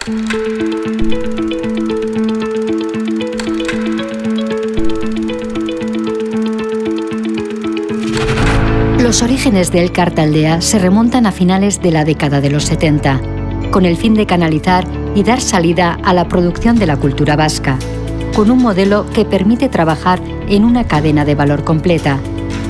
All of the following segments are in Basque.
Los orígenes de Elkar Taldea se remontan a finales de la década de los 70, con el fin de canalizar y dar salida a la producción de la cultura vasca, con un modelo que permite trabajar en una cadena de valor completa,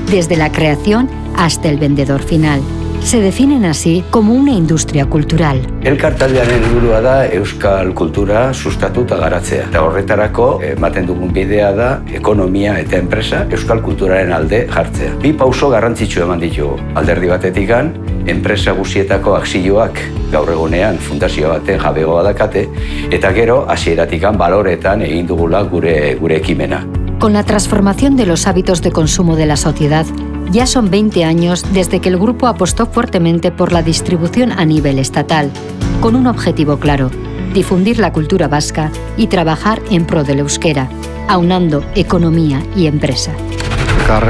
desde la creación hasta el vendedor final. Se definen así como una industria cultural. Elkar Taldearen helburua da euskal kultura sustatu eta garatzea. Eta horretarako ematen dugun bidea da ekonomia eta enpresa euskal kulturaren alde jartzea. Bi pauso garrantzitsu eman ditugu. Alderdi batetikan, enpresa guztietako akzioak gaur egunean fundazio baten jabegoa dakate, eta gero hasieratikan baloretan egin dugula gure ekimena. Con la transformación de los hábitos de consumo de la sociedad, ya son 20 años desde que el grupo apostó fuertemente por la distribución a nivel estatal, con un objetivo claro: difundir la cultura vasca y trabajar en pro del euskera, aunando economía y empresa. Elkar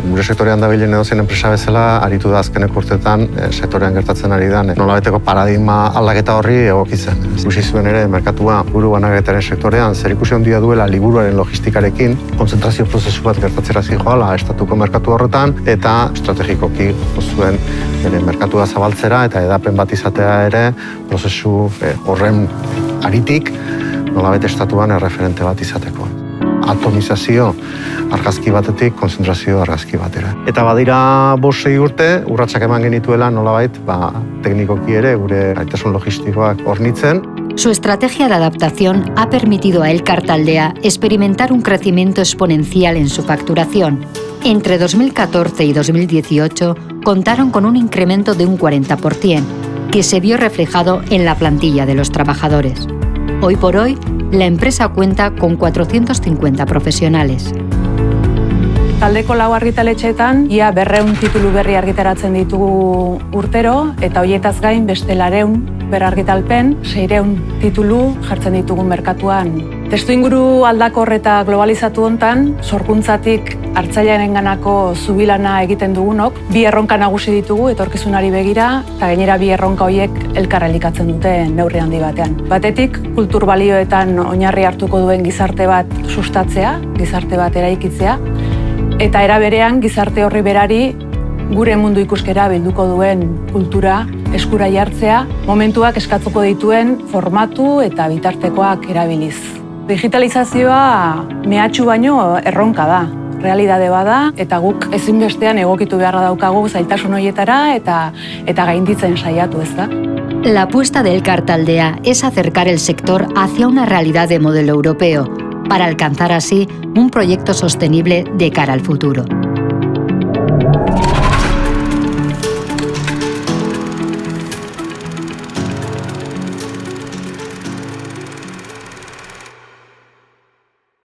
gure sektorean dabilen edozein enpresa bezala aritu da azkeneko urteetan sektorean gertatzen ari da nolabaiteko paradigma aldaketa horri egokitzen. Ikusi zuen ere merkatua liburu banaketaren sektorean zerikusi handia duela liburuaren logistikarekin, kontzentrazio prozesu bat gertatzera zihoala estatuko merkatu horretan eta estrategikoki jo zuen bere merkatua zabaltzera eta edapen bat izatea ere prozesu horren aritik nolabait estatuan erreferente bat izateko. Atomizazio argazki batetik konzentrazio argazki batera. Eta badira 5-6 urte, urratsak eman genituela nolabait, teknikoki ere gure gaitasun logistikoak hornitzen. Su estrategia de adaptación ha permitido a Elkar Taldea experimentar un crecimiento exponencial en su facturación. Entre 2014 y 2018 contaron con un incremento de un 40%, que se vio reflejado en la plantilla de los trabajadores. Hoy por hoy, la empresa cuenta con 450 profesionales. Taldeko 4 argitaletxeetan ia 200 titulu berri argitaratzen ditugu urtero eta hoietaz gain beste 400 berargitalpen, 600 titulu jartzen ditugu merkatuan. Testuinguru aldakor eta globalizatu hontan, sorkuntzatik hartzailearenganako zubilana egiten dugunok, 2 erronka nagusi ditugu etorkizunari begira, eta gainera 2 erronka horiek elkar elikatzen dute neurri handi batean. Batetik, kultur balioetan oinarri hartuko duen gizarte bat sustatzea, gizarte bat eraikitzea, eta era berean gizarte horri berari gure mundu ikuskera bilduko duen kultura eskura jartzea, momentuak eskatuko dituen formatu eta bitartekoak erabiliz. Digitalizazioa mehatxu baino erronka da, realidade bada, eta guk ezinbestean egokitu beharra daukagu zailtasun horietara eta gainditzen saiatu, ez da? La apuesta de Elkar Taldea es acercar el sector hacia una realidad de modelo europeo, para alcanzar así un proyecto sostenible de cara al futuro.